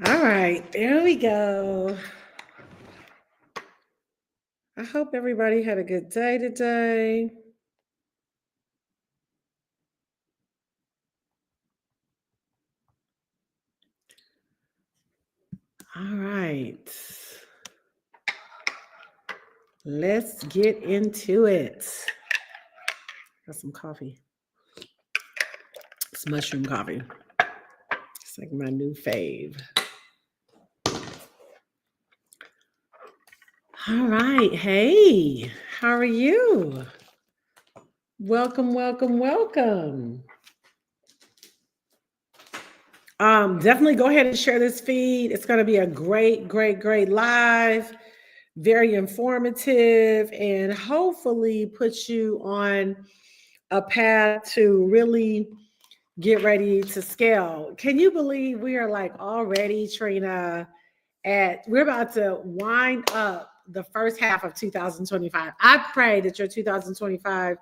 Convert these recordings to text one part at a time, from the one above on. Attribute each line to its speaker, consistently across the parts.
Speaker 1: All right, there we go. I hope everybody had a good day today. All right, let's get into it. Got some coffee. It's mushroom coffee. It's like my new fave. All right, hey, how are you? Welcome, welcome, welcome. Definitely go ahead and share this feed. It's going to be a great live, very informative, and hopefully put you on a path to really get ready to scale. Can you believe we are like already, Trina, we're about to wind up the first half of 2025. I pray that your 2025,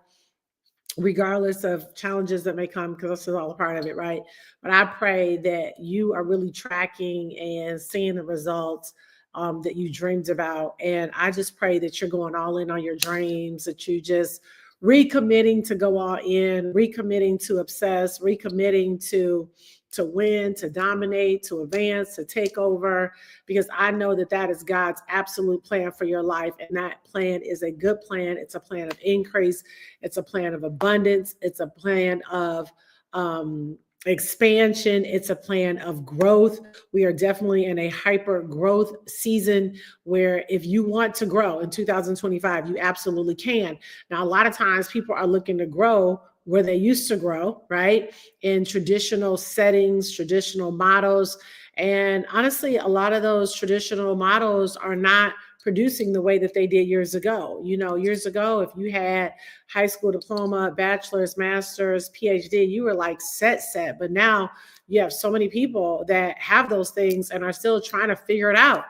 Speaker 1: regardless of challenges that may come, because this is all a part of it, right? But I pray that you are really tracking and seeing the results that you dreamed about. And I just pray that you're going all in on your dreams, that you just recommitting to go all in, recommitting to obsess, recommitting to win, to dominate, to advance, to take over, because I know that that is God's absolute plan for your life. And that plan is a good plan. It's a plan of increase. It's a plan of abundance. It's a plan of expansion. It's a plan of growth. We are definitely in a hyper growth season where if you want to grow in 2025, you absolutely can. Now, a lot of times people are looking to grow where they used to grow, right? In traditional settings, traditional models. And honestly, a lot of those traditional models are not producing the way that they did years ago. You know, years ago, if you had high school diploma, bachelor's, master's, PhD, you were like set. But now you have so many people that have those things and are still trying to figure it out.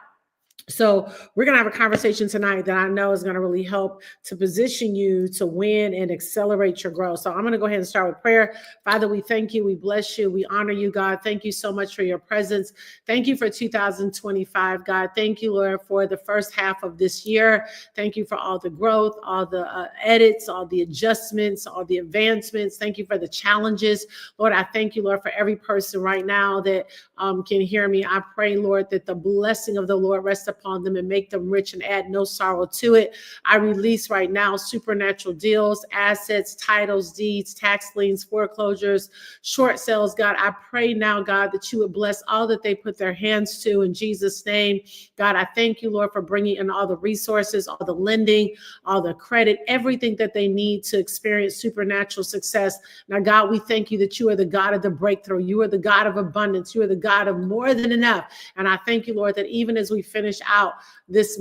Speaker 1: So we're going to have a conversation tonight that I know is going to really help to position you to win and accelerate your growth. So I'm going to go ahead and start with prayer. Father, we thank you. We bless you. We honor you, God. Thank you so much for your presence. Thank you for 2025, God. Thank you, Lord, for the first half of this year. Thank you for all the growth, all the edits, all the adjustments, all the advancements. Thank you for the challenges. Lord, I thank you, Lord, for every person right now that can hear me. I pray, Lord, that the blessing of the Lord rests upon them and make them rich and add no sorrow to it. I release right now supernatural deals, assets, titles, deeds, tax liens, foreclosures, short sales. God, I pray now, God, that you would bless all that they put their hands to in Jesus' name. God, I thank you, Lord, for bringing in all the resources, all the lending, all the credit, everything that they need to experience supernatural success. Now, God, we thank you that you are the God of the breakthrough. You are the God of abundance. You are the God of more than enough. And I thank you, Lord, that even as we finish out this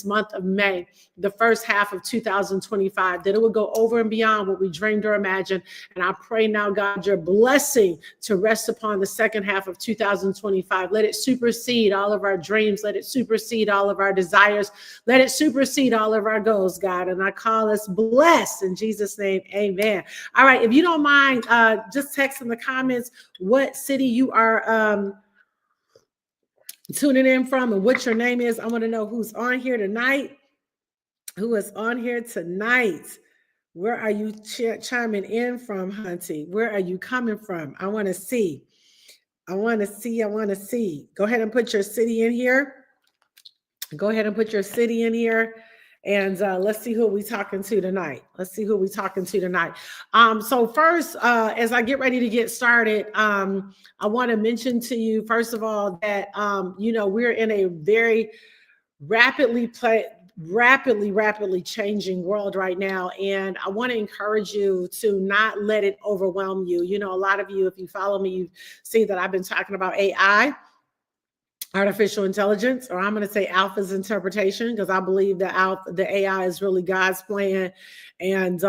Speaker 1: month of May, the first half of 2025, that it would go over and beyond what we dreamed or imagined. And I pray now, God, your blessing to rest upon the second half of 2025. Let it supersede all of our dreams. Let it supersede all of our desires. Let it supersede all of our goals, God. And I call us blessed in Jesus' name. Amen. All right. If you don't mind, just text in the comments what city you are tuning in from and what your name is. I want to know who's on here tonight. Who is on here tonight? Where are you chiming in from, Hunty? Where are you coming from? I want to see. I want to see. Go ahead and put your city in here. Go ahead and put your city in here. And let's see who we talking to tonight. So first, as I get ready to get started, I want to mention to you, first of all, that, we're in a very rapidly changing world right now. And I want to encourage you to not let it overwhelm you. You know, a lot of you, if you follow me, you see that I've been talking about AI, artificial intelligence, or I'm going to say alpha's interpretation, because I believe that the AI is really God's plan, and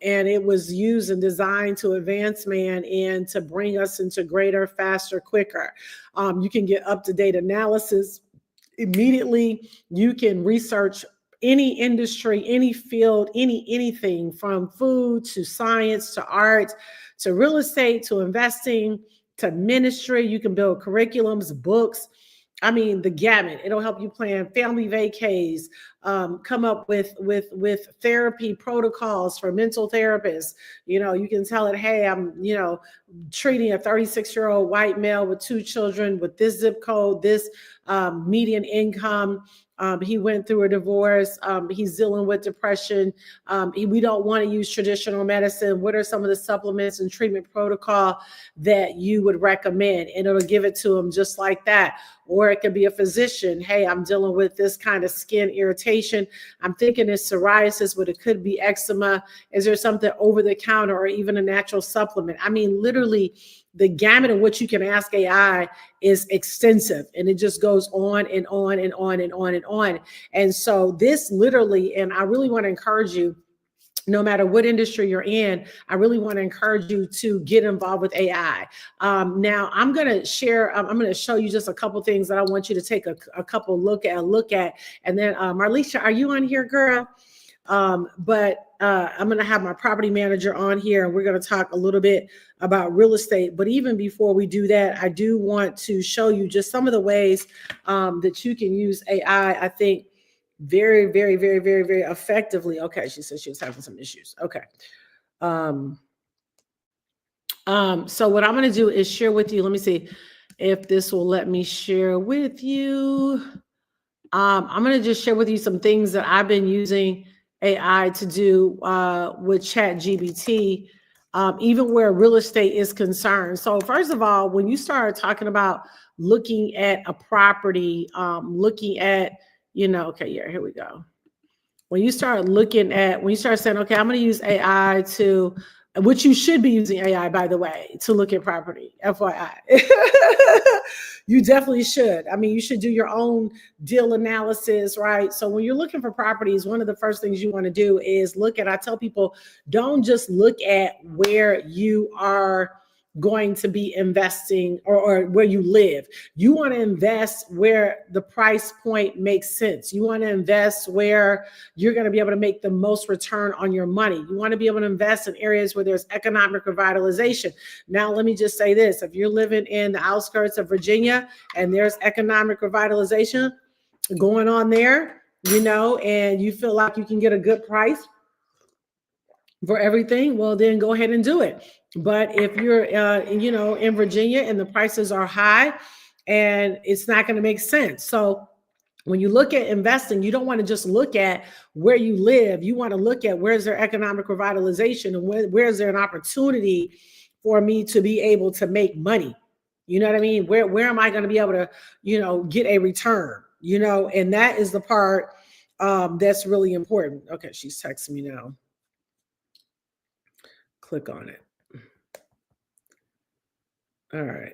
Speaker 1: it was used and designed to advance man and to bring us into greater, faster, quicker. You can get up-to-date analysis immediately. You can research any industry, any field, anything from food to science to art to real estate to investing to ministry. You can build curriculums, books, I mean, the gamut. It'll help you plan family vacays, come up with therapy protocols for mental therapists. You know, you can tell it, hey, I'm, you know, treating a 36-year-old white male with 2 children with this zip code, this median income. He went through a divorce. He's dealing with depression. We don't want to use traditional medicine. What are some of the supplements and treatment protocol that you would recommend? And it'll give it to him just like that. Or it could be a physician. Hey, I'm dealing with this kind of skin irritation. I'm thinking it's psoriasis, but it could be eczema. Is there something over the counter or even a natural supplement? I mean, literally, the gamut of what you can ask AI is extensive, and it just goes on and on and on and on and on. And so this literally, and I really want to encourage you, no matter what industry you're in, I really want to encourage you to get involved with AI. Now, I'm going to share, I'm going to show you just a couple things that I want you to take a couple look at. And then, Marlisha, are you on here, girl? I'm going to have my property manager on here, and we're going to talk a little bit about real estate. But even before we do that, I do want to show you just some of the ways that you can use AI, I think, very, very, very, very, very effectively. Okay, she said she was having some issues. Okay. So what I'm going to do is share with you. Let me see if this will let me share with you. I'm going to just share with you some things that I've been using AI to do with ChatGPT, even where real estate is concerned. So first of all, when you start talking about looking at a property, looking at, you know, okay, yeah, here we go. When you start saying, okay, I'm going to use AI to, which you should be using AI, by the way, to look at property, FYI. You definitely should. I mean, you should do your own deal analysis, right? So when you're looking for properties, one of the first things you want to do is I tell people, don't just look at where you are going to be investing or where you live. You want to invest where the price point makes sense. You want to invest where you're going to be able to make the most return on your money. You want to be able to invest in areas where there's economic revitalization. Now, let me just say this. If you're living in the outskirts of Virginia and there's economic revitalization going on there, you know, and you feel like you can get a good price for everything, well, then go ahead and do it. But if you're, you know, in Virginia and the prices are high and it's not going to make sense. So when you look at investing, you don't want to just look at where you live. You want to look at where's there economic revitalization and where's there an opportunity for me to be able to make money. You know what I mean? Where am I going to be able to, you know, get a return, you know, and that is the part that's really important. Okay, she's texting me now. Click on it. All right.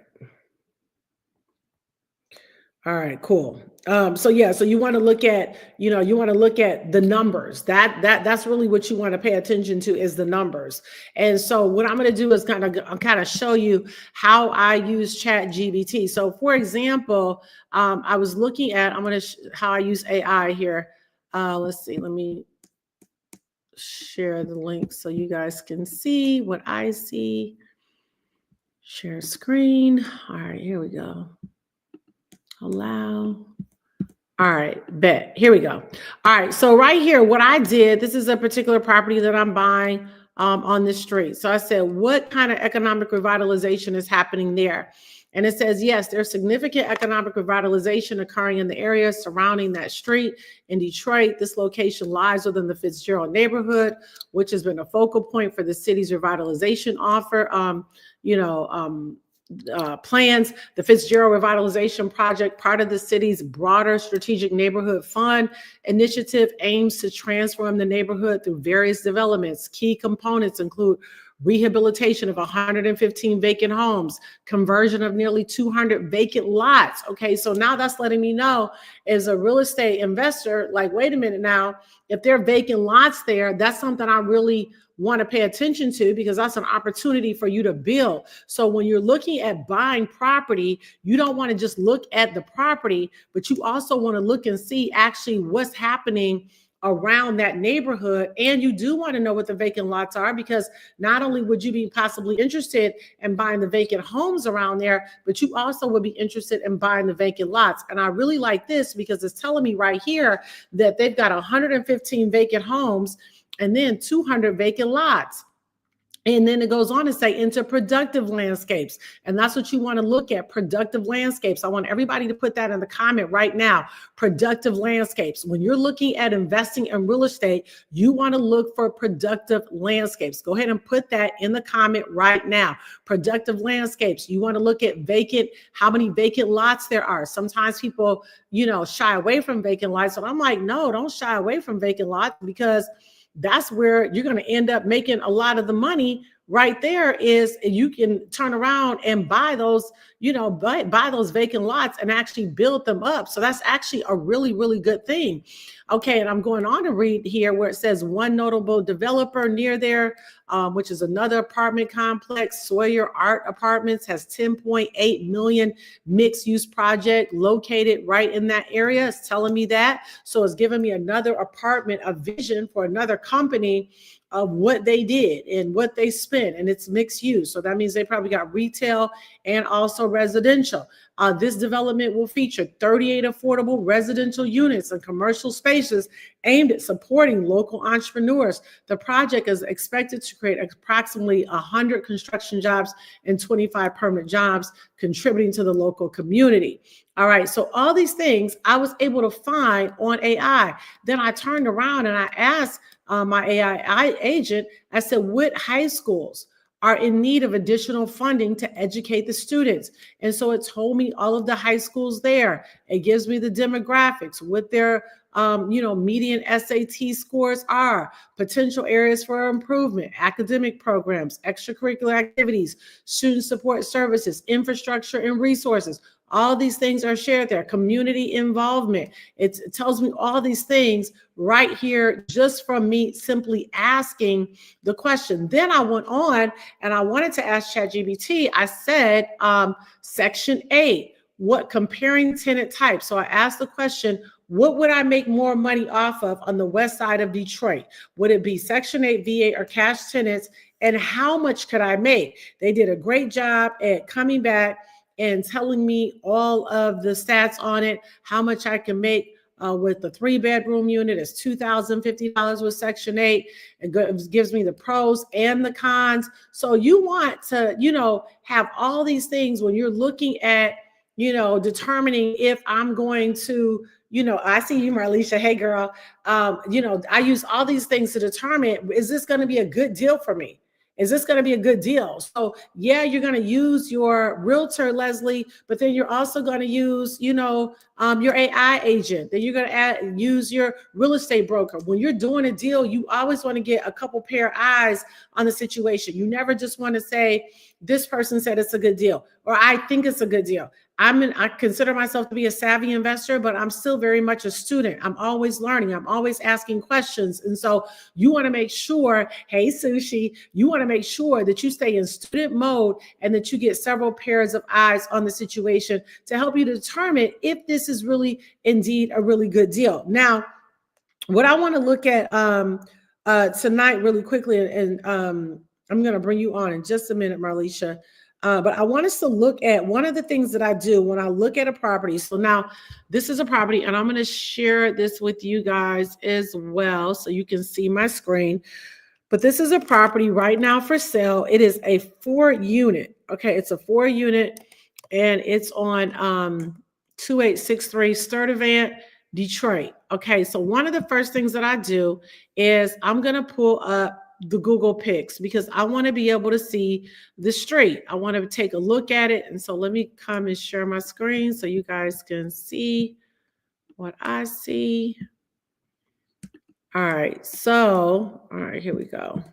Speaker 1: All right, cool. So you want to look at, you want to look at the numbers. That's really what you want to pay attention to is the numbers. And so what I'm going to do is kind of show you how I use ChatGPT. So for example, I was looking at, how I use AI here. Let's see, let me share the link so you guys can see what I see. Share screen. All right, here we go. Allow. All right, bet. Here we go. All right, so right here, what I did, this is a particular property that I'm buying on the street. So I said, what kind of economic revitalization is happening there? And it says, yes, there's significant economic revitalization occurring in the area surrounding that street in Detroit. This location lies within the Fitzgerald neighborhood, which has been a focal point for the city's revitalization offer. Plans. The Fitzgerald Revitalization Project, part of the city's broader strategic neighborhood fund initiative, aims to transform the neighborhood through various developments. Key components include rehabilitation of 115 vacant homes, conversion of nearly 200 vacant lots. Okay, so now that's letting me know as a real estate investor, like, wait a minute now, if there are vacant lots there, that's something I really want to pay attention to, because that's an opportunity for you to build. So when you're looking at buying property, you don't want to just look at the property, but you also want to look and see actually what's happening around that neighborhood. And you do want to know what the vacant lots are, because not only would you be possibly interested in buying the vacant homes around there, but you also would be interested in buying the vacant lots. And I really like this because it's telling me right here that they've got 115 vacant homes and then 200 vacant lots. And then it goes on to say into productive landscapes. And that's what you want to look at, productive landscapes. I want everybody to put that in the comment right now, productive landscapes. When you're looking at investing in real estate, you want to look for productive landscapes. Go ahead and put that in the comment right now. Productive landscapes. You want to look at vacant, how many vacant lots there are. Sometimes people, shy away from vacant lots. So I'm like, no, don't shy away from vacant lots, because that's where you're going to end up making a lot of the money right there. Is you can turn around and buy those, buy those vacant lots and actually build them up. So that's actually a really, really good thing. Okay, and I'm going on to read here where it says one notable developer near there, which is another apartment complex, Sawyer Art Apartments, has 10.8 million mixed use project located right in that area. It's telling me that. So it's giving me another apartment, a vision for another company of what they did and what they spent, and it's mixed use. So that means they probably got retail and also residential. This development will feature 38 affordable residential units and commercial spaces aimed at supporting local entrepreneurs. The project is expected to create approximately 100 construction jobs and 25 permanent jobs, contributing to the local community. All right, so all these things I was able to find on AI. Then I turned around and I asked my AI agent, I said, what high schools are in need of additional funding to educate the students? And so it told me all of the high schools there. It gives me the demographics, what their median SAT scores are, potential areas for improvement, academic programs, extracurricular activities, student support services, infrastructure and resources. All these things are shared there. Community involvement. It tells me all these things right here just from me simply asking the question. Then I went on and I wanted to ask ChatGPT. I said, Section 8, what comparing tenant types. So I asked the question, what would I make more money off of on the west side of Detroit? Would it be Section 8, VA, or cash tenants? And how much could I make? They did a great job at coming back and telling me all of the stats on it, how much I can make with the 3-bedroom unit is $2,050 with Section 8. It gives me the pros and the cons. So you want to, have all these things when you're looking at, determining if I'm going to, I see you, Marlisha. Hey, girl. I use all these things to determine, is this going to be a good deal for me? Is this going to be a good deal? So yeah, you're going to use your realtor, Leslie, but then you're also going to use, your AI agent. Then you're going to use your real estate broker. When you're doing a deal, you always want to get a couple pair of eyes on the situation. You never just want to say, this person said it's a good deal, or I think it's a good deal. I consider myself to be a savvy investor, but I'm still very much a student. I'm always learning. I'm always asking questions. And so you want to make sure, hey, Sushi, you want to make sure that you stay in student mode and that you get several pairs of eyes on the situation to help you determine if this is really indeed a really good deal. Now, what I want to look at tonight really quickly, and I'm going to bring you on in just a minute, Marlisha. But I want us to look at one of the things that I do when I look at a property. So now this is a property, and I'm going to share this with you guys as well so you can see my screen. But this is a property right now for sale. It is a 4-unit. Okay, it's a 4-unit, and it's on 2863 Sturtevant, Detroit. Okay, so one of the first things that I do is I'm going to pull up the Google Pics because I want to be able to see the street. I want to take a look at it. And so let me come and share my screen so you guys can see what I see. All right. So, all right, here we go.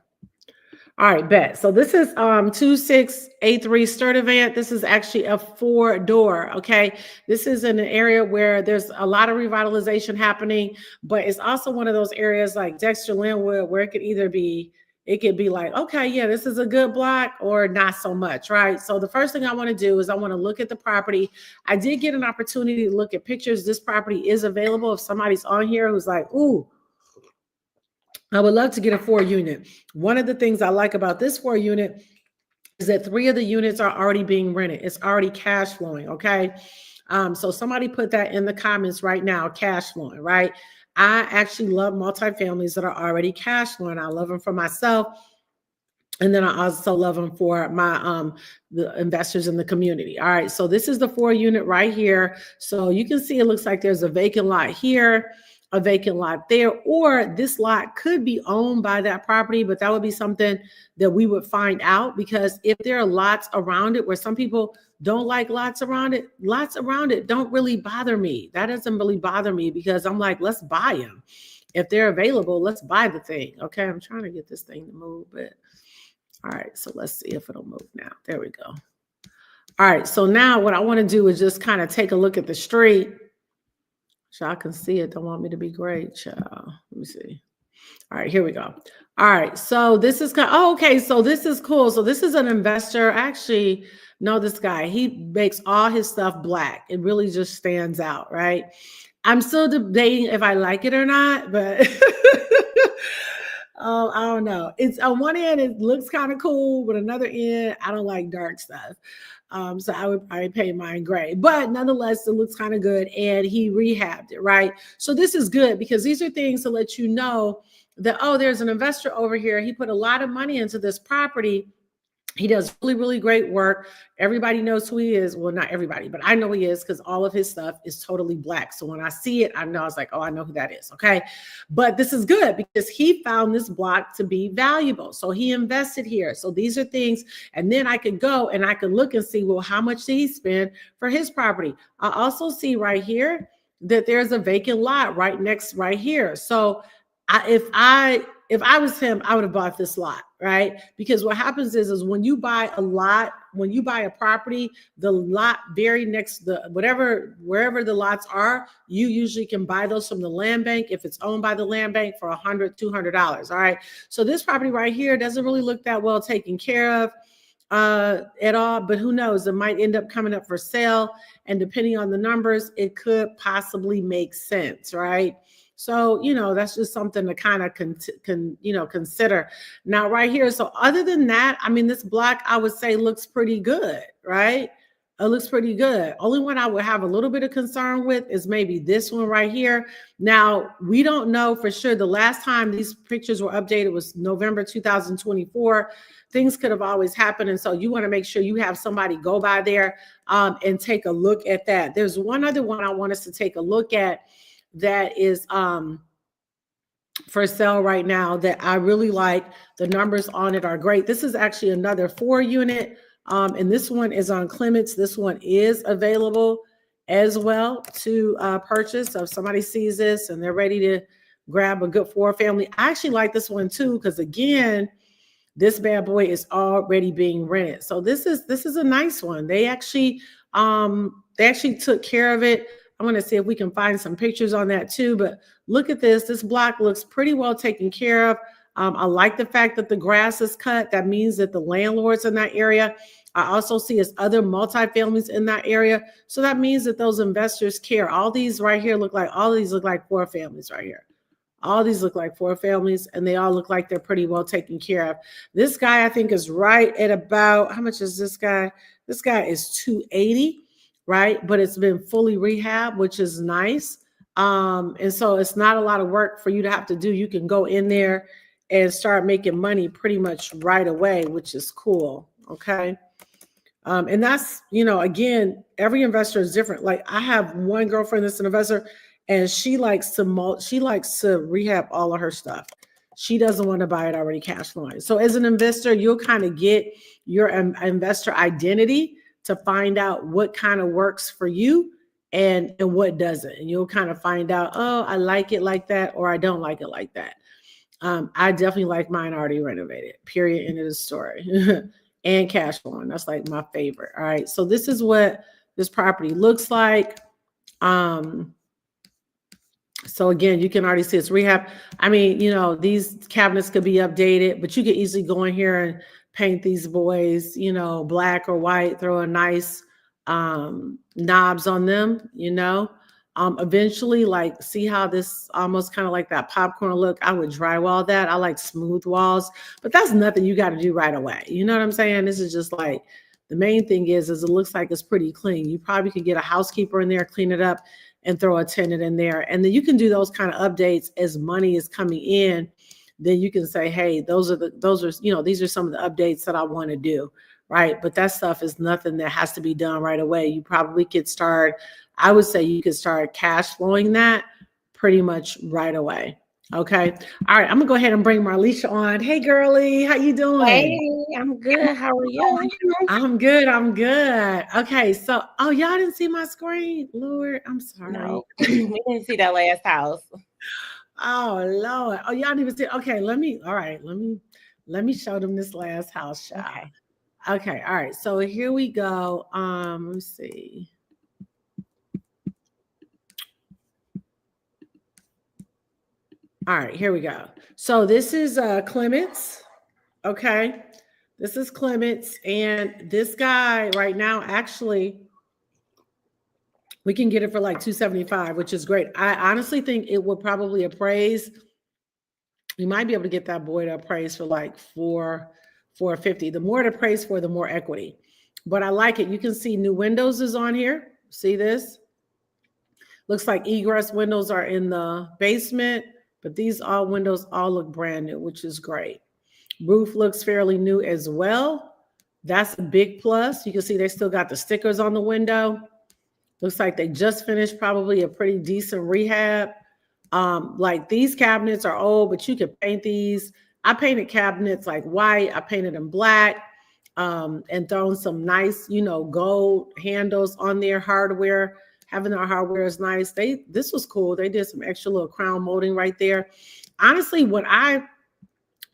Speaker 1: All right, bet. So this is 2683 Sturtevant. This is actually a 4-door. Okay. This is in an area where there's a lot of revitalization happening, but it's also one of those areas like Dexter Linwood where it could be like, okay, yeah, this is a good block or not so much, right? So the first thing I want to do is I want to look at the property. I did get an opportunity to look at pictures. This property is available if somebody's on here who's like, ooh, I would love to get a 4-unit. One of the things I like about this 4-unit is that 3 of the units are already being rented. It's already cash flowing. Okay. So somebody put that in the comments right now, cash flowing, right? I actually love multifamilies that are already cash flowing. I love them for myself. And then I also love them for my the investors in the community. All right. So this is the 4-unit right here. So you can see it looks like there's a vacant lot here, a vacant lot there, or this lot could be owned by that property, but that would be something that we would find out, because if there are lots around it where some people don't like lots around it don't really bother me. That doesn't really bother me, because I'm like, let's buy them. If they're available, let's buy the thing. Okay. I'm trying to get this thing to move, but all right, so let's see if it'll move now. There we go. All right, so now what I want to do is just kind of take a look at the street. Y'all can see it. Don't want me to be great, child. Let me see. All right, here we go. All right, so this is kind of, oh, okay, so this is cool. So this is an investor. I actually know this guy. He makes all his stuff black. It really just stands out, right? I'm still debating if I like it or not, but I don't know. It's on one end, it looks kind of cool, but another end, I don't like dark stuff. So I would probably paint mine gray, but nonetheless, it looks kind of good. And he rehabbed it, right? So this is good, because these are things to let you know that, oh, there's an investor over here. He put a lot of money into this property. He does really, really great work. Everybody knows who he is. Well, not everybody, but I know he is, because all of his stuff is totally black. So when I see it, I know, I was like, oh, I know who that is. Okay. But this is good, because he found this block to be valuable. So he invested here. So these are things. And then I could go and I could look and see, well, how much did he spend for his property? I also see right here that there's a vacant lot right here. So if I was him, I would have bought this lot, right? Because what happens is when you buy a lot, when you buy a property, the lot very next to wherever the lots are, you usually can buy those from the land bank if it's owned by the land bank for $100, $200. All right. So this property right here doesn't really look that well taken care of at all, but who knows? It might end up coming up for sale, and depending on the numbers, it could possibly make sense, right? So, that's just something to kind of consider. Now, right here. So other than that, I mean, this block, I would say, looks pretty good, right? It looks pretty good. Only one I would have a little bit of concern with is maybe this one right here. Now, we don't know for sure. The last time these pictures were updated was November 2024. Things could have always happened. And so you want to make sure you have somebody go by there and take a look at that. There's one other one I want us to take a look at that is for sale right now that I really like. The numbers on it are great. This is actually another 4-unit, and this one is on Clements. This one is available as well to purchase. So if somebody sees this and they're ready to grab a good 4-family, I actually like this one too, because again, this bad boy is already being rented. So this is a nice one. They actually took care of it. I want to see if we can find some pictures on that too, but look at this. This block looks pretty well taken care of. I like the fact that the grass is cut. That means that the landlords in that area. I also see as other multifamilies in that area. So that means that those investors care. All these right here look like 4 families right here. All these look like 4 families, and they all look like they're pretty well taken care of. This guy, I think, is right at about, how much is this guy? This guy is $280. Right? But it's been fully rehabbed, which is nice. And so it's not a lot of work for you to have to do. You can go in there and start making money pretty much right away, which is cool. Okay. And that's, again, every investor is different. Like I have one girlfriend that's an investor, and she likes to rehab all of her stuff. She doesn't want to buy it already cash flowing. So as an investor, you'll kind of get your investor identity to find out what kind of works for you and what doesn't. And you'll kind of find out, oh, I like it like that, or I don't like it like that. I definitely like mine already renovated, period, end of the story. And cash flowing. That's like my favorite. All right. So this is what this property looks like. So again, you can already see it's rehab. I mean, these cabinets could be updated, but you could easily go in here and paint these boys, black or white, throw a nice knobs on them, Eventually, like, see how this almost kind of like that popcorn look, I would drywall that. I like smooth walls, but that's nothing you got to do right away. You know what I'm saying? This is just like, the main thing is it looks like it's pretty clean. You probably could get a housekeeper in there, clean it up, and throw a tenant in there. And then you can do those kind of updates as money is coming in. Then you can say, hey, those are, you know, these are some of the updates that I want to do. Right. But that stuff is nothing that has to be done right away. You probably could start, I would say you could start cash flowing that pretty much right away. Okay. All right. I'm gonna go ahead and bring Marlisha on. Hey girly, how you doing?
Speaker 2: Hey, I'm good. How are you?
Speaker 1: I'm good. I'm good. Okay. So, oh, y'all didn't see my screen? Lord, I'm sorry.
Speaker 2: No, we didn't see that last house.
Speaker 1: Oh Lord. Oh, y'all didn't even see. Okay, let me show them this last house, y'all.
Speaker 2: Okay.
Speaker 1: Okay, all right. So here we go. Let me see. All right, here we go. So this is Clements. Okay. This is Clements. And this guy right now, actually, we can get it for like 275, which is great. I honestly think it would probably appraise. You might be able to get that boy to appraise for like 450. The more it appraise for, the more equity. But I like it. You can see new windows is on here. See this? Looks like egress windows are in the basement, but these all windows all look brand new, which is great. Roof looks fairly new as well. That's a big plus. You can see they still got the stickers on the window. Looks like they just finished probably a pretty decent rehab. Like these cabinets are old, but you could paint these. I painted cabinets like white. I painted them black, and thrown some nice, you know, gold handles on their hardware. Having our hardware is nice. This was cool. They did some extra little crown molding right there. Honestly, when I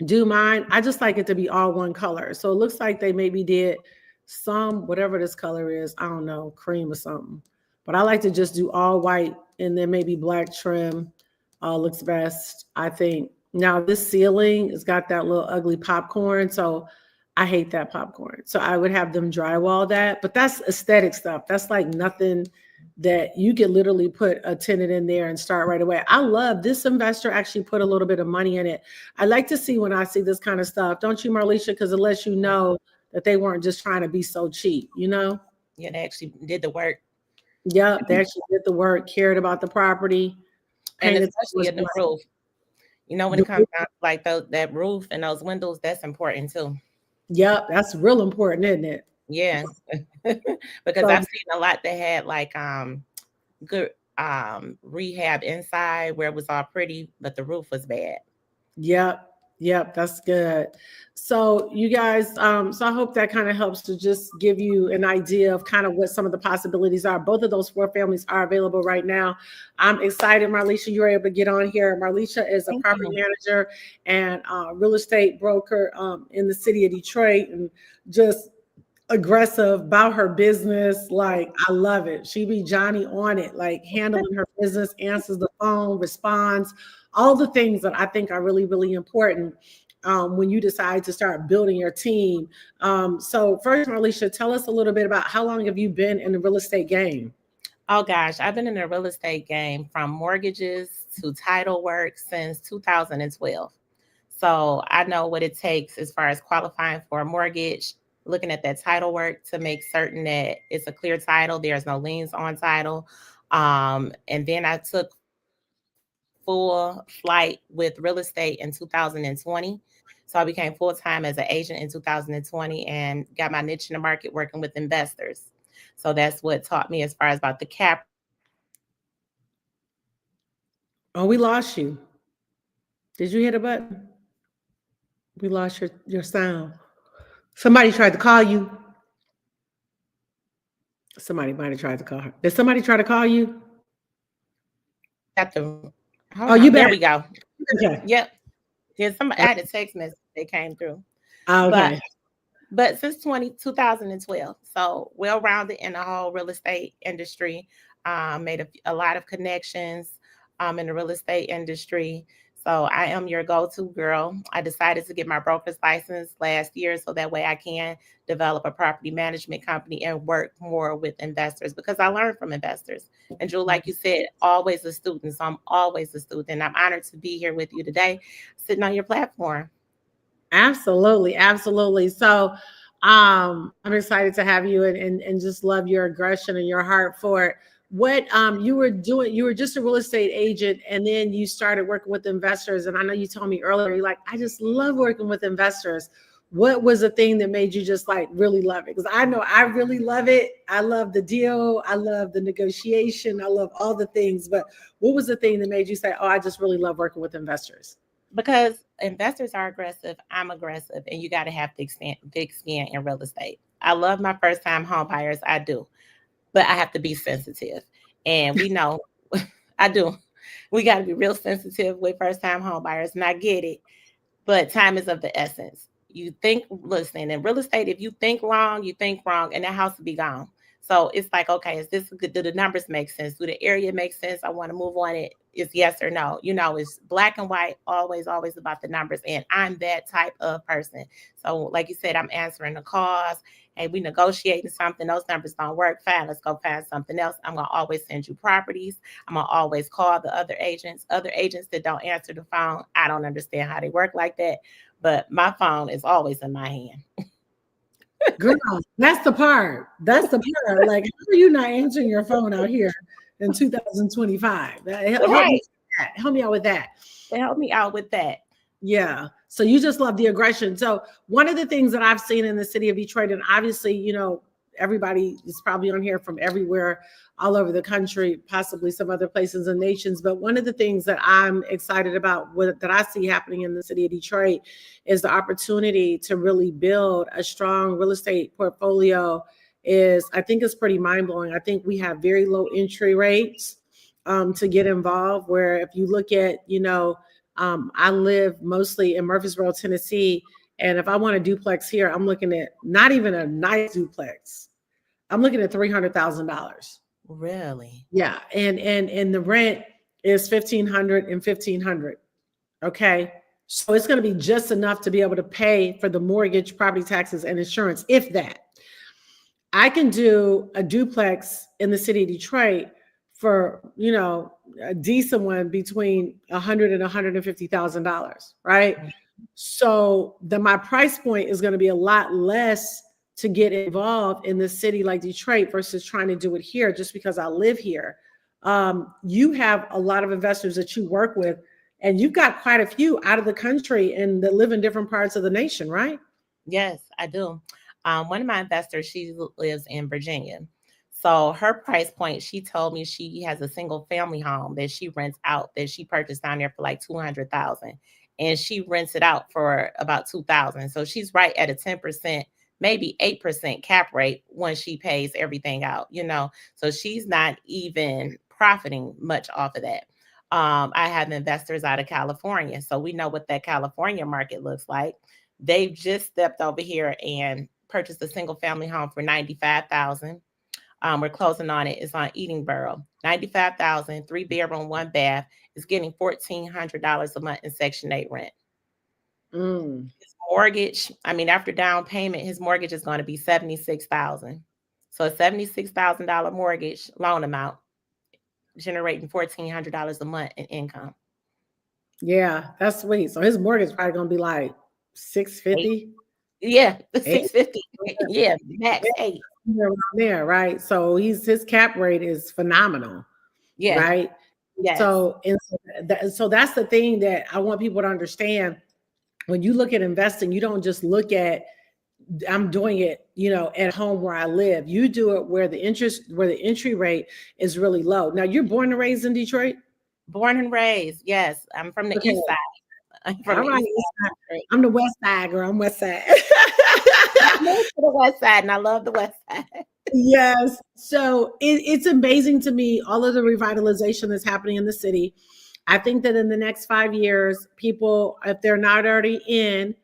Speaker 1: do mine, I just like it to be all one color. So it looks like they maybe did some, whatever this color is, I don't know, cream or something. But I like to just do all white and then maybe black trim. Looks best, I think. Now this ceiling has got that little ugly popcorn, so I hate that popcorn. So I would have them drywall that, but that's aesthetic stuff. That's like nothing that you could literally put a tenant in there and start right away. I love this investor actually put a little bit of money in it. I like to see when I see this kind of stuff, don't you, Marlisha? Because it lets you know that they weren't just trying to be so cheap, you know?
Speaker 2: Yeah, they actually did the work.
Speaker 1: Yeah, they actually did the work, cared about the property.
Speaker 2: And especially in the roof. You know, when it comes down to like that roof and those windows, that's important too.
Speaker 1: Yep, that's real important, isn't it?
Speaker 2: Yeah. Because I've seen a lot that had like good rehab inside where it was all pretty, but the roof was bad.
Speaker 1: Yep, that's good. So you guys, so I hope that kind of helps to just give you an idea of kind of what some of the possibilities are. Both of those 4 families are available right now. I'm excited, Marlisha, you were able to get on here. Marlisha is a property manager and real estate broker in the city of Detroit, and just aggressive about her business. Like, I love it. She be Johnny on it, like handling her business, answers the phone, responds, all the things that I think are really, really important when you decide to start building your team. So first, Marlisha, tell us a little bit about how long have you been in the real estate game?
Speaker 2: Oh gosh, I've been in the real estate game from mortgages to title work since 2012. So I know what it takes as far as qualifying for a mortgage, looking at that title work to make certain that it's a clear title, there's no liens on title. And then I took full flight with real estate in 2020. So I became full-time as an agent in 2020 and got my niche in the market working with investors. So that's what taught me as far as about the cap.
Speaker 1: Oh, we lost you. Did you hit a button? We lost your sound. Somebody tried to call you. Somebody might have tried to call her. Did somebody try to call you?
Speaker 2: You there we go.
Speaker 1: Okay.
Speaker 2: Yep. There's somebody, I had a text message that came through.
Speaker 1: Okay.
Speaker 2: But since 2012, so well-rounded in the whole real estate industry, made a lot of connections in the real estate industry. So I am your go-to girl. I decided to get my broker's license last year so that way I can develop a property management company and work more with investors because I learn from investors. And Drew, like you said, always a student. So I'm always a student. I'm honored to be here with you today, sitting on your platform.
Speaker 1: Absolutely, absolutely. So I'm excited to have you and just love your aggression and your heart for it. What you were doing, you were just a real estate agent and then you started working with investors. And I know you told me earlier, you're like, I just love working with investors. What was the thing that made you just like really love it? Because I know I really love it. I love the deal. I love the negotiation. I love all the things. But what was the thing that made you say, oh, I just really love working with investors?
Speaker 2: Because investors are aggressive, I'm aggressive, and you got to have thick skin in real estate. I love my first time home buyers, I do, but I have to be sensitive. And we know I do. We got to be real sensitive with first time home buyers, and I get it, but time is of the essence. Listen, in real estate, if you think wrong, and that house will be gone. So it's like, okay, is this good? Do the numbers make sense? Do the area make sense? I want to move on it. Is yes or no? It's black and white, always about the numbers. And I'm that type of person. So, like you said, I'm answering the calls. Hey, we negotiating something. Those numbers don't work. Fine, let's go find something else. I'm gonna always send you properties. I'm gonna always call the other agents. Other agents that don't answer the phone, I don't understand how they work like that. But my phone is always in my hand.
Speaker 1: Girl, that's the part. That's the part. Like, how are you not answering your phone out here in 2025? Help me
Speaker 2: Right.
Speaker 1: with that. Help me out with that.
Speaker 2: Help me out with that.
Speaker 1: Yeah. So you just love the aggression. So one of the things that I've seen in the city of Detroit, and obviously, everybody is probably on here from everywhere, all over the country, possibly some other places and nations. But one of the things that I'm excited about that I see happening in the city of Detroit is the opportunity to really build a strong real estate portfolio I think it's pretty mind blowing. I think we have very low entry rates to get involved, where if you look at, I live mostly in Murfreesboro, Tennessee. And if I want a duplex here, I'm looking at not even a nice duplex. I'm looking at $300,000.
Speaker 2: Really?
Speaker 1: Yeah. And the rent is $1,500 and $1,500. Okay. So it's going to be just enough to be able to pay for the mortgage, property taxes, and insurance, if that. I can do a duplex in the city of Detroit for, a decent one between $100,000 and $150,000, right? So my price point is going to be a lot less to get involved in the city like Detroit versus trying to do it here just because I live here. You have a lot of investors that you work with, and you've got quite a few out of the country and that live in different parts of the nation, right?
Speaker 2: Yes, I do. One of my investors, she lives in Virginia. So her price point, she told me she has a single family home that she rents out that she purchased down there for like 200,000, and she rents it out for about 2,000. So she's right at a 10%, maybe 8% cap rate when she pays everything out, So she's not even profiting much off of that. I have investors out of California, so we know what that California market looks like. They've just stepped over here and purchased a single family home for 95,000. We're closing on it. It's on Edinburgh. 95,000, 3-bedroom, 1 bath. Is getting $1,400 a month in Section 8 rent. His mortgage, after down payment, his mortgage is going to be $76,000. So a $76,000 mortgage loan amount, generating $1,400 a month in income.
Speaker 1: Yeah, that's sweet. So his mortgage is probably going to be like 650.
Speaker 2: Yeah, 650. Yeah, max 8.
Speaker 1: Around there, right? So his cap rate is phenomenal.
Speaker 2: Yeah.
Speaker 1: Right.
Speaker 2: Yes.
Speaker 1: So that's the thing that I want people to understand. When you look at investing, you don't just look at, I'm doing it, at home where I live. You do it where the entry rate is really low. Now, you're born and raised in Detroit?
Speaker 2: Born and raised, yes. I'm from the east side. I'm from the east
Speaker 1: side. I'm the west side girl. I'm west side.
Speaker 2: I moved to the west side, and I love the west side.
Speaker 1: Yes. So it's amazing to me, all of the revitalization that's happening in the city. I think that in the next 5 years, people, if they're not already in,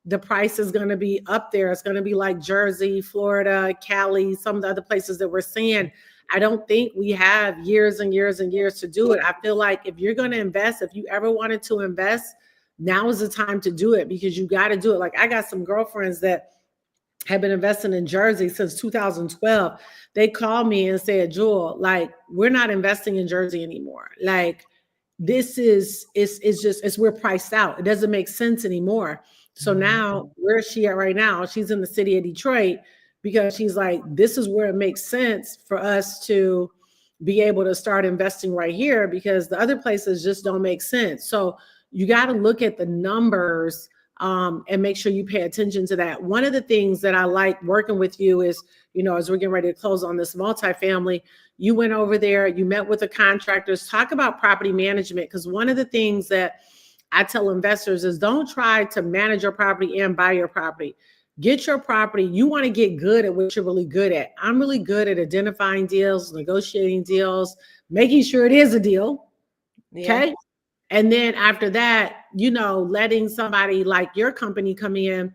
Speaker 1: the price is going to be up there. It's going to be like Jersey, Florida, Cali, some of the other places that we're seeing. I don't think we have years and years and years to do it. I feel like if you're going to invest, if you ever wanted to invest, now is the time to do it, because you got to do it. Like, I got some girlfriends that have been investing in Jersey since 2012. They called me and said, Jewel, like, we're not investing in Jersey anymore. Like, this is, it's just, it's, we're priced out. It doesn't make sense anymore. So now, where is she at right now? She's in the city of Detroit, because she's like, this is where it makes sense for us to be able to start investing right here, because the other places just don't make sense. So you got to look at the numbers, and make sure you pay attention to that. One of the things that I like working with you is, as we're getting ready to close on this multifamily, you went over there, you met with the contractors, talk about property management. Because one of the things that I tell investors is, don't try to manage your property and buy your property. Get your property. You want to get good at what you're really good at. I'm really good at identifying deals, negotiating deals, making sure it is a deal.
Speaker 2: Yeah.
Speaker 1: Okay. And then after that, letting somebody like your company come in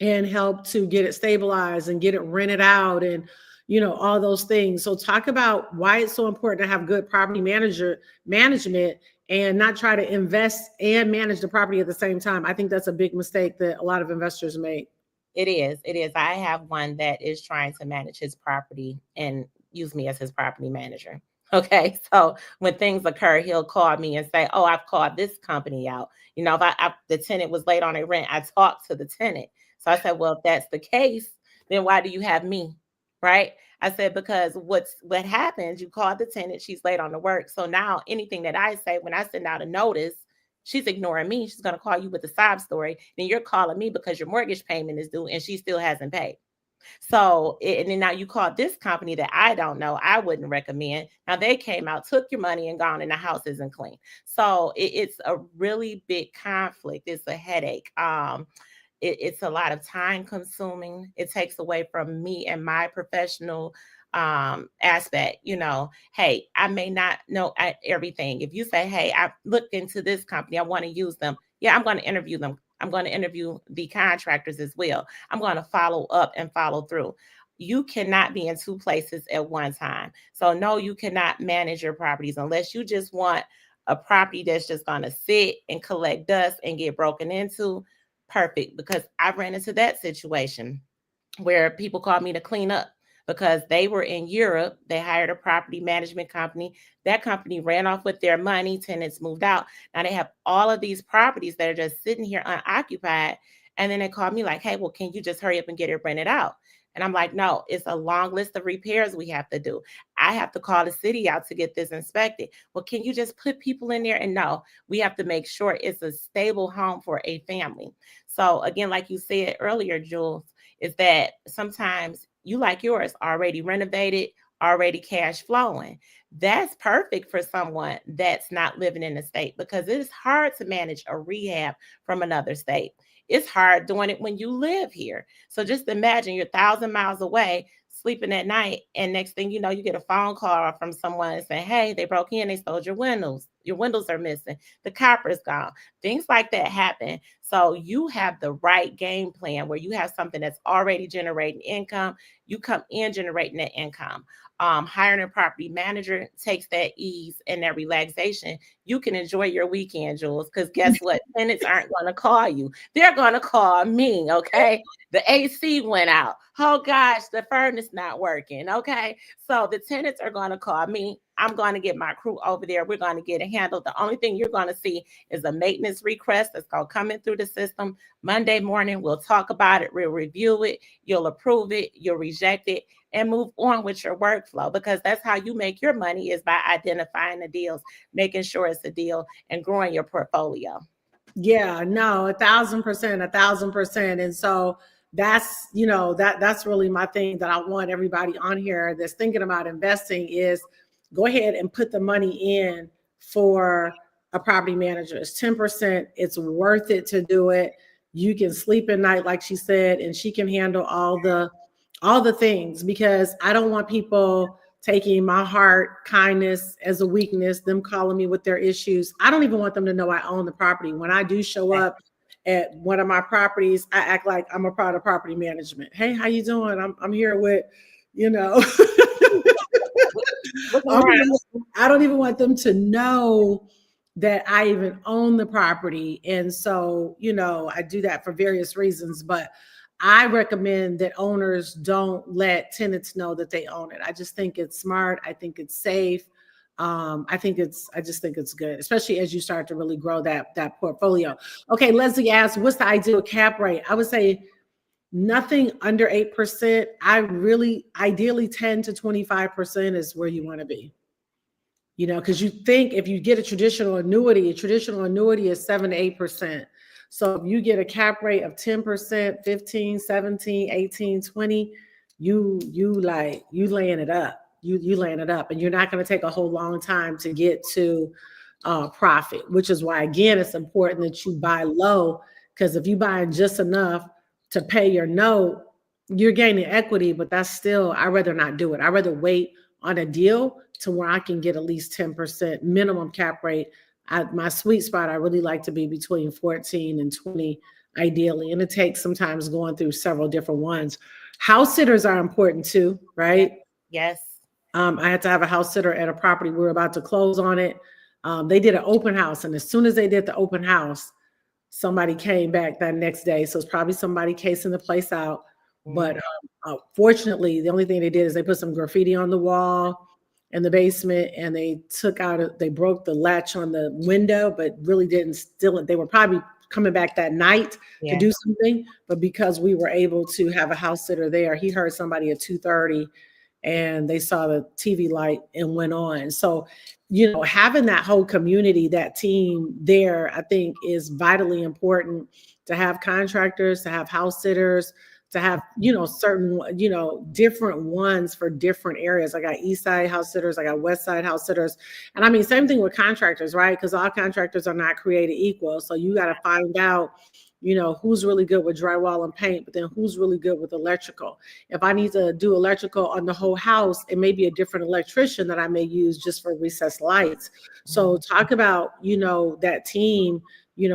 Speaker 1: and help to get it stabilized and get it rented out, and, all those things. So talk about why it's so important to have good property management, and not try to invest and manage the property at the same time. I think that's a big mistake that a lot of investors make.
Speaker 2: It is. It is. I have one that is trying to manage his property and use me as his property manager. Okay. So when things occur, he'll call me and say, oh, I've called this company out. If the tenant was late on a rent, I talked to the tenant. So I said, well, if that's the case, then why do you have me? Right. I said, because what happens, you call the tenant, she's late on the work. So now anything that I say, when I send out a notice, she's ignoring me. She's going to call you with a sob story. Then you're calling me because your mortgage payment is due and she still hasn't paid. So, and then now you call this company that I don't know, I wouldn't recommend. Now they came out, took your money and gone, and the house isn't clean. So it's a really big conflict. It's a headache. It's a lot of time consuming. It takes away from me and my professional aspect. Hey, I may not know everything. If you say, hey, I looked into this company, I want to use them. Yeah, I'm going to interview them. I'm going to interview the contractors as well. I'm going to follow up and follow through. You cannot be in two places at one time. So no, you cannot manage your properties unless you just want a property that's just going to sit and collect dust and get broken into. Perfect. Because I ran into that situation where people called me to clean up because they were in Europe. They hired a property management company. That company ran off with their money. Tenants moved out. Now they have all of these properties that are just sitting here unoccupied. And then they called me like, hey, well, can you just hurry up and get it rented out? And I'm like, no, it's a long list of repairs we have to do. I have to call the city out to get this inspected. Well, can you just put people in there? And no, we have to make sure it's a stable home for a family. So again, like you said earlier, Jules, is that sometimes you like yours already renovated, already cash flowing. That's perfect for someone that's not living in the state, because it is hard to manage a rehab from another state. It's hard doing it when you live here. So just imagine you're 1,000 miles away, sleeping at night, and next thing you know, you get a phone call from someone saying, hey, they broke in, they stole your windows. Your windows are missing. The copper's gone. Things like that happen. So you have the right game plan where you have something that's already generating income. You come in generating that income. Hiring a property manager takes that ease and that relaxation. You can enjoy your weekend, Jules, because guess what? Tenants aren't going to call you. They're going to call me, okay? The AC went out. Oh, gosh, the furnace not working, okay? So the tenants are going to call me. I'm going to get my crew over there. We're going to get it handled. The only thing you're going to see is a maintenance request that's going to come in through the system. Monday morning, we'll talk about it. We'll review it. You'll approve it. You'll reject it and move on with your workflow, because that's how you make your money, is by identifying the deals, making sure it's a deal, and growing your portfolio.
Speaker 1: Yeah, no, 1,000%, 1,000%. And so that's, that's really my thing that I want everybody on here that's thinking about investing is go ahead and put the money in for a property manager. It's 10%. It's worth it to do it. You can sleep at night, like she said, and she can handle all the things, because I don't want people taking my heart, kindness as a weakness, them calling me with their issues. I don't even want them to know I own the property. When I do show up at one of my properties, I act like I'm a part of property management. Hey, how you doing? I'm here with,
Speaker 2: Looking around.
Speaker 1: I don't even want them to know that I even own the property. And so, I do that for various reasons, but I recommend that owners don't let tenants know that they own it. I just think it's smart. I think it's safe. I just think it's good, especially as you start to really grow that portfolio. Okay, Leslie asked, what's the ideal cap rate? I would say nothing under 8%. Ideally 10 to 25% is where you want to be. Because you think if you get a traditional annuity is 7 to 8%. So if you get a cap rate of 10%, 15, 17, 18, 20, you laying it up. You laying it up, and you're not going to take a whole long time to get to profit, which is why, again, it's important that you buy low, because if you buy just enough to pay your note, you're gaining equity, but that's still, I'd rather not do it. I'd rather wait on a deal to where I can get at least 10% minimum cap rate. My sweet spot, I really like to be between 14 and 20 ideally. And it takes sometimes going through several different ones. House sitters are important too, right?
Speaker 2: Yes.
Speaker 1: I had to have a house sitter at a property. We were about to close on it. They did an open house. And as soon as they did the open house, somebody came back that next day. So it's probably somebody casing the place out. But fortunately, the only thing they did is they put some graffiti on the wall in the basement, and they broke the latch on the window, but really didn't steal it. They were probably coming back that night to do something. But because we were able to have a house sitter there, he heard somebody at 2:30 and they saw the TV light and went on. So, having that whole community, that team there, I think is vitally important, to have contractors, to have house sitters, to have, certain, different ones for different areas. I got East Side house sitters, I got West Side house sitters. And I mean, same thing with contractors, right? Because all contractors are not created equal. So you got to find out, who's really good with drywall and paint, but then who's really good with electrical. If I need to do electrical on the whole house, it may be a different electrician that I may use just for recessed lights. So talk about, that team,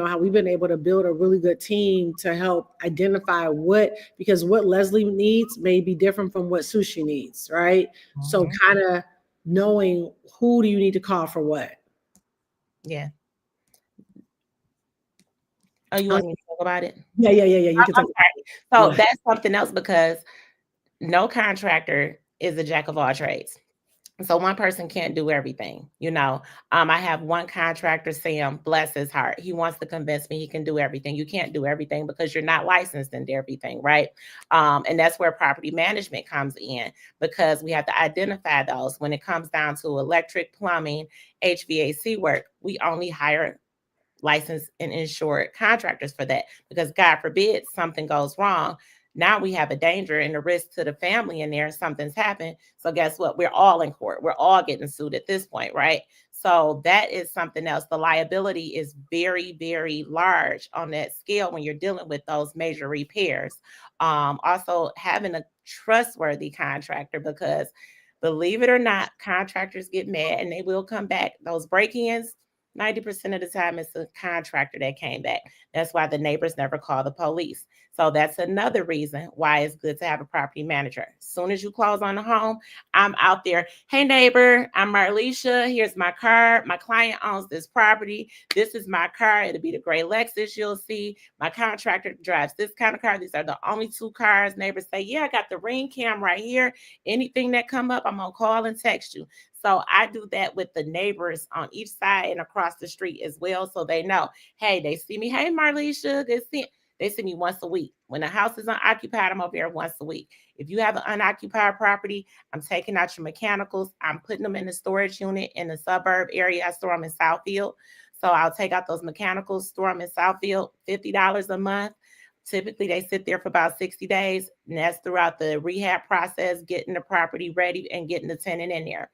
Speaker 1: how we've been able to build a really good team to help identify because what Leslie needs may be different from what Sushi needs, right? So kind of knowing who do you need to call for what.
Speaker 2: Yeah. Oh, you want me to talk about it?
Speaker 1: Yeah. You can talk.
Speaker 2: So that's something else, because no contractor is a jack of all trades. So one person can't do everything, I have one contractor, Sam, bless his heart. He wants to convince me he can do everything. You can't do everything because you're not licensed in everything, right? And that's where property management comes in, because we have to identify those. When it comes down to electric, plumbing, HVAC work, we only hire licensed and insured contractors for that, because God forbid something goes wrong. Now we have a danger and a risk to the family in there. Something's happened. So guess what? We're all in court. We're all getting sued at this point, right? So that is something else. The liability is very, very large on that scale when you're dealing with those major repairs. Also having a trustworthy contractor, because believe it or not, contractors get mad and they will come back. Those break-ins, 90% of the time it's a contractor that came back. That's why the neighbors never call the police. So that's another reason why it's good to have a property manager. As soon as you close on the home, I'm out there. Hey neighbor, I'm Marlisha. Here's my car. My client owns this property. This is my car. It'll be the gray Lexus you'll see. My contractor drives this kind of car. These are the only two cars. Neighbors say, yeah, I got the Ring cam right here. Anything that come up, I'm gonna call and text you. So I do that with the neighbors on each side and across the street as well. So they know, hey, they see me. Hey, Marlisha, they see me once a week. When the house is unoccupied, I'm over there once a week. If you have an unoccupied property, I'm taking out your mechanicals. I'm putting them in the storage unit in the suburb area. I store them in Southfield. So I'll take out those mechanicals, store them in Southfield, $50 a month. Typically, they sit there for about 60 days. And that's throughout the rehab process, getting the property ready and getting the tenant in there.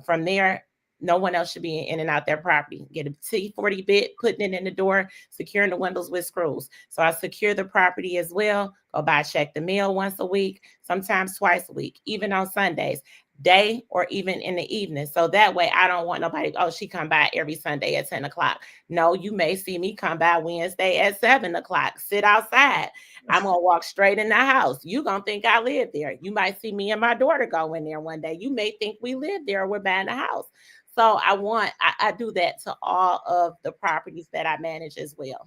Speaker 2: From there, no one else should be in and out their property. Get a T40 bit, putting it in the door, securing the windows with screws. So I secure the property as well. Go by, check the mail once a week, sometimes twice a week, even on Sundays. day or even in the evening. So that way I don't want nobody, oh, she come by every Sunday at 10 o'clock. No, you may see me come by Wednesday at 7 o'clock, sit outside. I'm going to walk straight in the house. You going to think I live there. You might see me and my daughter go in there one day. You may think we live there or we're buying a house. So I do that to all of the properties that I manage as well.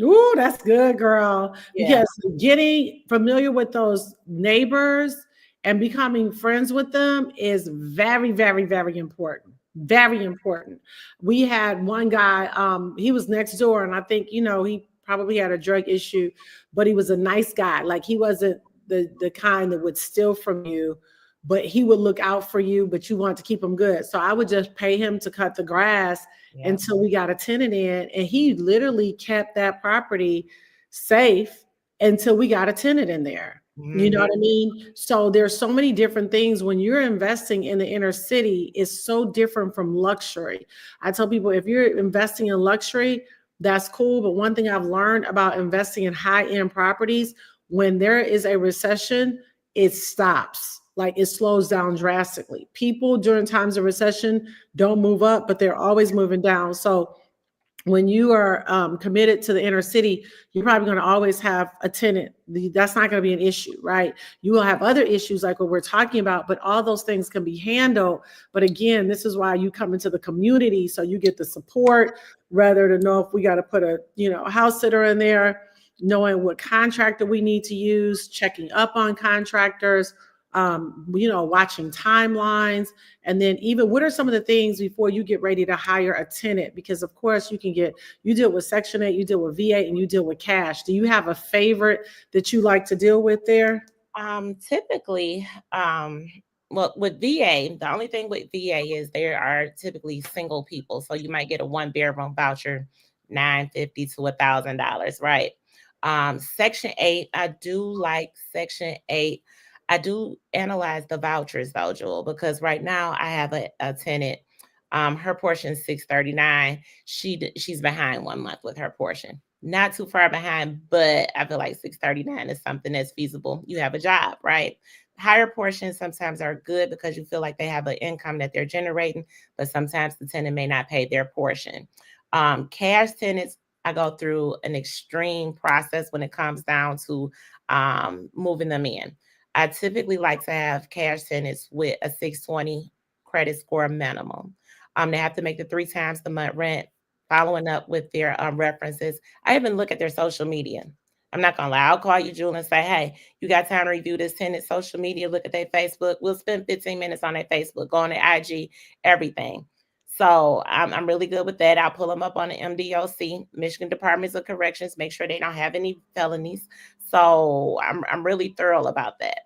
Speaker 1: Ooh, that's good, girl.
Speaker 2: Yeah.
Speaker 1: Because getting familiar with those neighbors and becoming friends with them is very, very, very important. Very important. We had one guy, he was next door, and I think, he probably had a drug issue, but he was a nice guy. Like, he wasn't the kind that would steal from you, but he would look out for you, but you want to keep him good. So I would just pay him to cut the grass until we got a tenant in, and he literally kept that property safe until we got a tenant in there. You know what I mean? So there's so many different things when you're investing in the inner city. Is so different from luxury. I tell people, if you're investing in luxury, that's cool. But one thing I've learned about investing in high-end properties, when there is a recession, it stops. Like, it slows down drastically. People during times of recession don't move up, but they're always moving down. So when you are committed to the inner city, you're probably going to always have a tenant. That's not going to be an issue, right? You will have other issues like what we're talking about, but all those things can be handled. But again, this is why you come into the community, so you get the support, rather to know if we got to put a house sitter in there, knowing what contractor we need to use, checking up on contractors, watching timelines, and then even what are some of the things before you get ready to hire a tenant? Because of course you deal with Section 8, you deal with VA, and you deal with cash. Do you have a favorite that you like to deal with there?
Speaker 2: Typically, well, with VA, the only thing with VA is there are typically single people. So you might get a 1-bedroom voucher, $950 to $1,000, right? Section 8, I do like Section 8. I do analyze the vouchers though, Jewel, because right now I have a tenant. Her portion is $639. She's behind 1 month with her portion. Not too far behind, but I feel like $639 is something that's feasible. You have a job, right? Higher portions sometimes are good because you feel like they have an income that they're generating, but sometimes the tenant may not pay their portion. Cash tenants, I go through an extreme process when it comes down to moving them in. I typically like to have cash tenants with a 620 credit score minimum. They have to make the 3 times the month rent, following up with their references. I even look at their social media. I'm not gonna lie. I'll call you, Jewel, and say, hey, you got time to review this tenant's social media, look at their Facebook. We'll spend 15 minutes on their Facebook, go on their IG, everything. So I'm really good with that. I'll pull them up on the MDOC, Michigan Departments of Corrections, make sure they don't have any felonies. So I'm really thorough about that.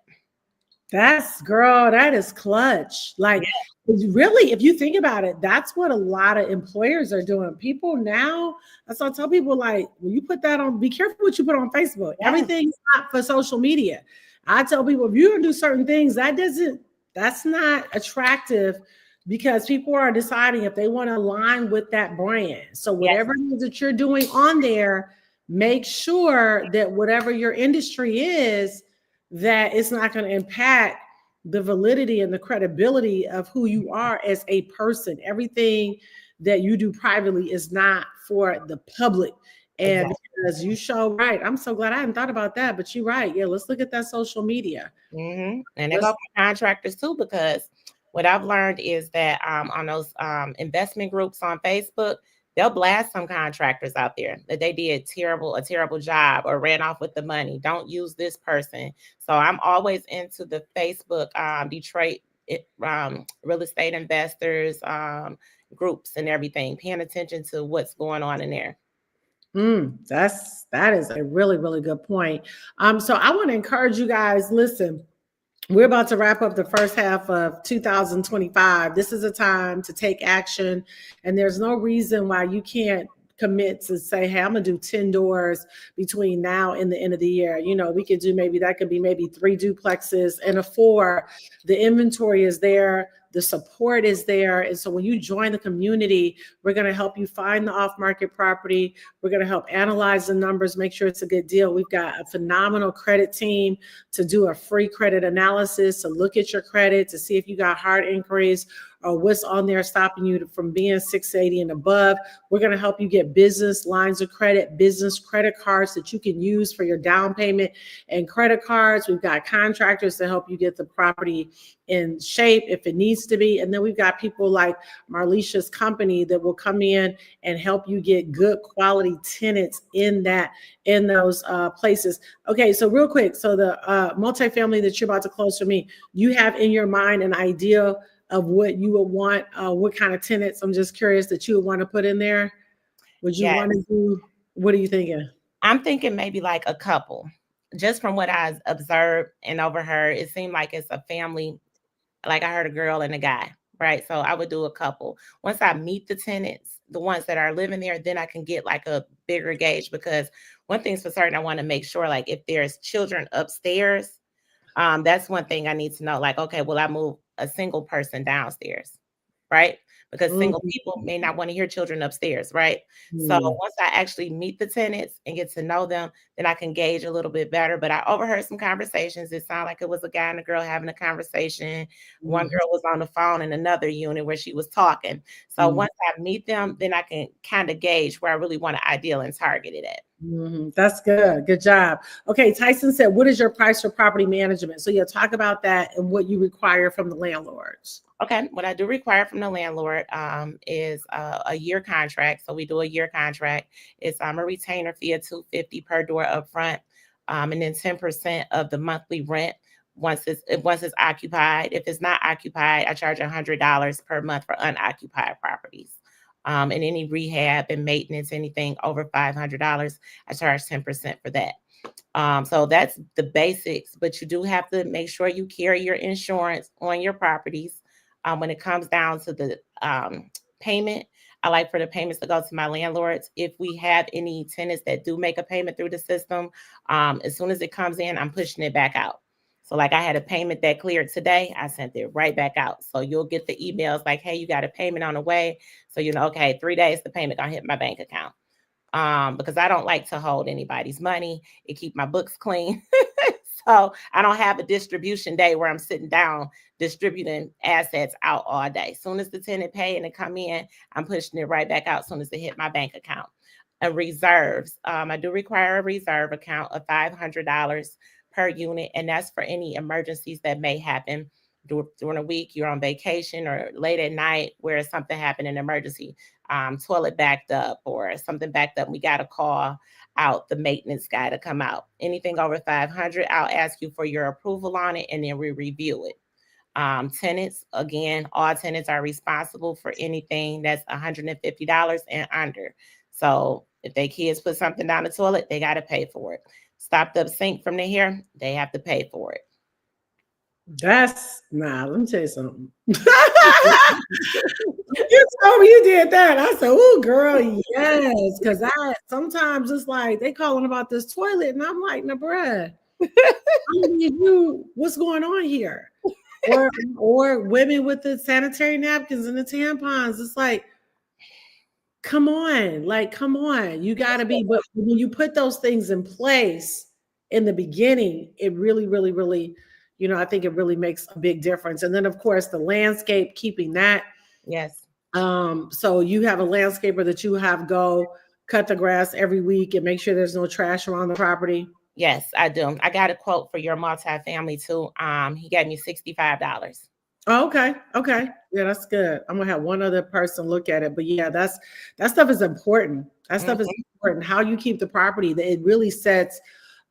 Speaker 1: That is clutch. Like, really, if you think about it, that's what a lot of employers are doing. People now, that's what I tell people, like, when you put that on, be careful what you put on Facebook. Everything's not for social media. I tell people, if you're gonna do certain things, that's not attractive, because people are deciding if they want to align with that brand. So whatever it is that you're doing on there, make sure that whatever your industry is, that it's not going to impact the validity and the credibility of who you are as a person. Everything that you do privately is not for the public. And as you show, right, I'm so glad I hadn't thought about that, but you're right. Yeah, let's look at that social media.
Speaker 2: And they go for contractors too, because what I've learned is that on those investment groups on Facebook, they'll blast some contractors out there that they did a terrible job or ran off with the money. Don't use this person. So I'm always into the Facebook Detroit real estate investors groups and everything, paying attention to what's going on in there.
Speaker 1: That is a really, really good point. So I want to encourage you guys, listen, we're about to wrap up the first half of 2025. This is a time to take action, and there's no reason why you can't commit to say, hey, I'm gonna do 10 doors between now and the end of the year. We could do maybe 3 duplexes and a 4. The inventory is there. The support is there. And so when you join the community, we're going to help you find the off-market property. We're going to help analyze the numbers, make sure it's a good deal. We've got a phenomenal credit team to do a free credit analysis, to look at your credit, to see if you got hard inquiries or what's on there stopping you from being 680 and above. We're going to help you get business lines of credit, business credit cards that you can use for your down payment and credit cards. We've got contractors to help you get the property in shape if it needs to be. And then we've got people like Marlisha's company that will come in and help you get good quality tenants in those places. Okay, so real quick, so the multifamily that you're about to close for me, you have in your mind an idea of what you would want, what kind of tenants? I'm just curious that you would want to put in there. Would you want to do, what are you thinking?
Speaker 2: I'm thinking maybe like a couple. Just from what I observed and overheard, it seemed like it's a family. Like I heard a girl and a guy, right? So I would do a couple. Once I meet the tenants, the ones that are living there, then I can get like a bigger gauge, because one thing's for certain, I want to make sure like if there's children upstairs, that's one thing I need to know. Like, okay, will I move a single person downstairs, right? Because single people may not want to hear children upstairs, right? So once I actually meet the tenants and get to know them, then I can gauge a little bit better. But I overheard some conversations. It sounded like it was a guy and a girl having a conversation. One girl was on the phone in another unit where she was talking. So once I meet them, then I can kind of gauge where I really want to ideal and target it at.
Speaker 1: That's good. Good job. Okay, Tyson said, what is your price for property management? So talk about that and what you require from the landlords.
Speaker 2: Okay, what I do require from the landlord is a year contract. So we do a year contract. It's a retainer fee of $250 per door upfront, and then 10% of the monthly rent once it's occupied. If it's not occupied, I charge $100 per month for unoccupied properties. And any rehab and maintenance, anything over $500, I charge 10% for that. So that's the basics, but you do have to make sure you carry your insurance on your properties. When it comes down to the payment, I like for the payments to go to my landlords. If we have any tenants that do make a payment through the system, as soon as it comes in, I'm pushing it back out. So like I had a payment that cleared today, I sent it right back out. So you'll get the emails like, hey, you got a payment on the way. So okay, 3 days, the payment gonna hit my bank account. Because I don't like to hold anybody's money. It keep my books clean. So I don't have a distribution day where I'm sitting down distributing assets out all day. As soon as the tenant pay and it come in, I'm pushing it right back out as soon as it hit my bank account. And reserves, I do require a reserve account of $500 per unit, and that's for any emergencies that may happen during a week. You're on vacation or late at night where something happened, an emergency, toilet backed up or something backed up. We got to call out the maintenance guy to come out. Anything over 500, I'll ask you for your approval on it, and then we review it. Tenants, again, all tenants are responsible for anything that's $150 and under. So if their kids put something down the toilet, they got to pay for it. Stopped up sink from the hair, they have to pay for it.
Speaker 1: Let me tell you something. You told me you did that. I said, oh, girl, yes. Because sometimes it's like they calling about this toilet, and I'm like, nah, bruh, what's going on here? Or women with the sanitary napkins and the tampons. It's like, come on. You got to be. But when you put those things in place in the beginning, it really, really, really, I think it really makes a big difference. And then, of course, the landscape, keeping that.
Speaker 2: Yes.
Speaker 1: So you have a landscaper that you have go cut the grass every week and make sure there's no trash around the property.
Speaker 2: Yes, I do. I got a quote for your multifamily too. He gave me $65.
Speaker 1: Oh, okay. Yeah, that's good. I'm gonna have one other person look at it. But yeah, that stuff is important. That stuff is important. How you keep the property, it really sets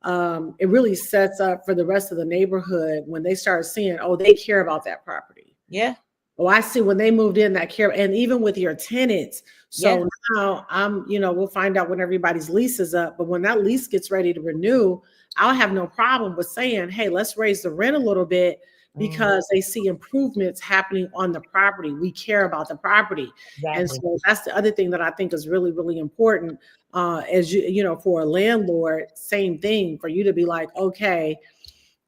Speaker 1: up for the rest of the neighborhood when they start seeing, oh, they care about that property.
Speaker 2: Yeah.
Speaker 1: Oh, I see when they moved in that care, and even with your tenants. So now we'll find out when everybody's lease is up, but when that lease gets ready to renew, I'll have no problem with saying, hey, let's raise the rent a little bit because they see improvements happening on the property. We care about the property. Exactly. And so that's the other thing that I think is really, really important. As for a landlord, same thing, for you to be like, okay,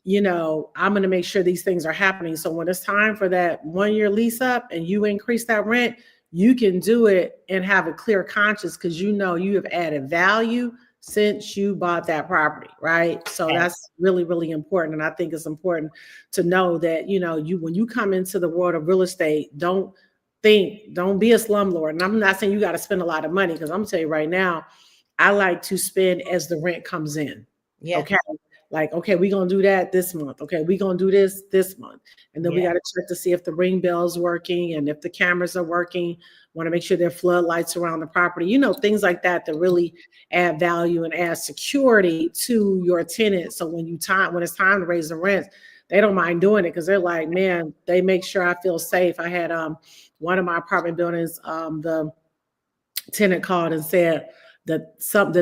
Speaker 1: I'm going to make sure these things are happening. So when it's time for that 1-year lease up and you increase that rent, you can do it and have a clear conscience because you have added value since you bought that property, right? So that's really, really important. And I think it's important to know that, when you come into the world of real estate, don't be a slumlord. And I'm not saying you got to spend a lot of money, because I'm gonna tell you right now, I like to spend as the rent comes in. Yeah. Okay. Like, okay, we're going to do that this month. Okay, we're going to do this month. And then we got to check to see if the ring bell's working and if the cameras are working. Want to make sure there are floodlights around the property, things like that really add value and add security to your tenant. So when it's time to raise the rents, they don't mind doing it because they're like, man, they make sure I feel safe. I had one of my apartment buildings, the tenant called and said that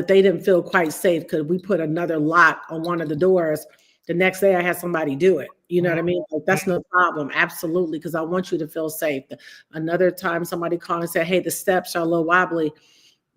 Speaker 1: they didn't feel quite safe because we put another lock on one of the doors. The next day I had somebody do it. You know what I mean? Like, that's no problem. Absolutely. Because I want you to feel safe. Another time somebody called and said, hey, the steps are a little wobbly.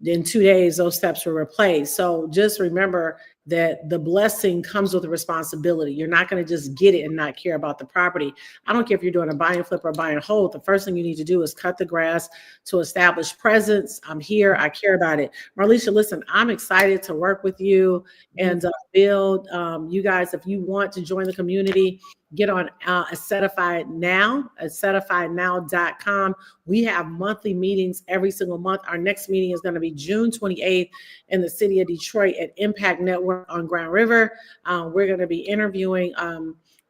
Speaker 1: In 2 days, those steps were replaced. So just remember that the blessing comes with a responsibility. You're not going to just get it and not care about the property. I don't care if you're doing a buy and flip or buy and hold. The first thing you need to do is cut the grass to establish presence. I'm here. I care about it. Marlisha, listen, I'm excited to work with you and build. You guys, if you want to join the community, get on Acetified Now, acetifiednow.com. We have monthly meetings every single month. Our next meeting is going to be June 28th in the city of Detroit at Impact Network on Grand River. We're going to be interviewing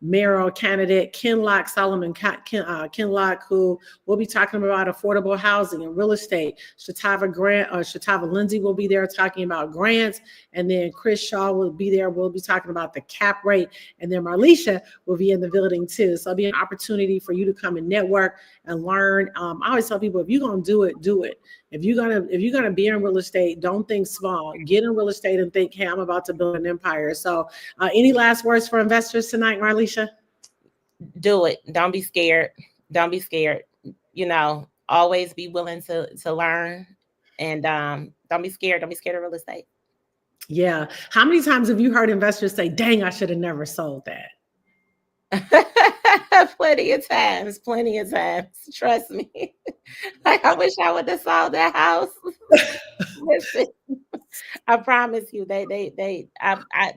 Speaker 1: mayoral candidate Ken Solomon Kinlock, who will be talking about affordable housing and real estate. Shatava Lindsay will be there talking about grants, and then Chris Shaw will be there. We'll be talking about the cap rate, and then Marlisha will be in the building too. So it'll be an opportunity for you to come and network and learn. I always tell people, if you're gonna do it, do it. If you're gonna be in real estate, don't think small. Get in real estate and think, hey, I'm about to build an empire. So any last words for investors tonight, Marlisha?
Speaker 2: Do it. Don't be scared. Don't be scared. Always be willing to learn, and don't be scared. Don't be scared of real estate.
Speaker 1: Yeah. How many times have you heard investors say, dang, I should have never sold that?
Speaker 2: Plenty of times. Trust me. Like, I wish I would have sold that house. Listen, I promise you,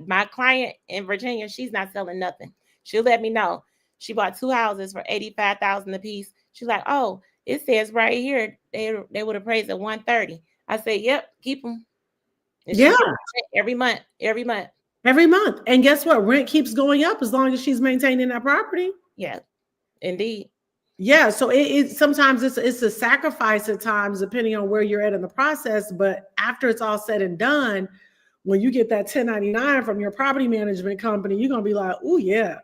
Speaker 2: my client in Virginia, she's not selling nothing. She'll let me know. She bought 2 houses for $85,000 a piece. She's like, oh, it says right here they would appraise at $130,000. I said, yep, keep them. And
Speaker 1: yeah,
Speaker 2: every month.
Speaker 1: And guess what? Rent keeps going up as long as she's maintaining that property.
Speaker 2: Yeah, indeed.
Speaker 1: Yeah. So it sometimes it's a sacrifice at times, depending on where you're at in the process. But after it's all said and done, when you get that 1099 from your property management company, you're going to be like, oh, yeah.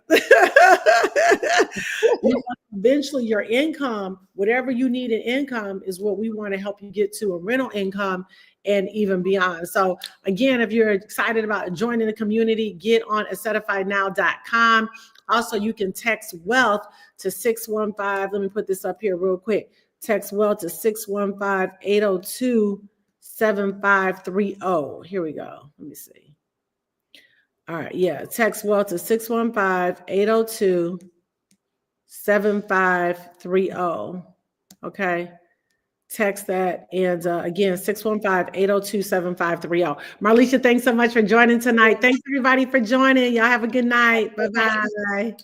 Speaker 1: Eventually, your income, whatever you need in income, is what we want to help you get to, a rental income and even beyond. So again, if you're excited about joining the community, get on acetifiednow.com. Also, you can text wealth to 615. Let me put this up here real quick. Text wealth to 615-802-7530. Here we go. Let me see. All right. Yeah. Text wealth to 615-802-7530. Okay. Text that. And again, 615-802-7530. Marlisha, thanks so much for joining tonight. Thanks everybody for joining. Y'all have a good night. Bye-bye.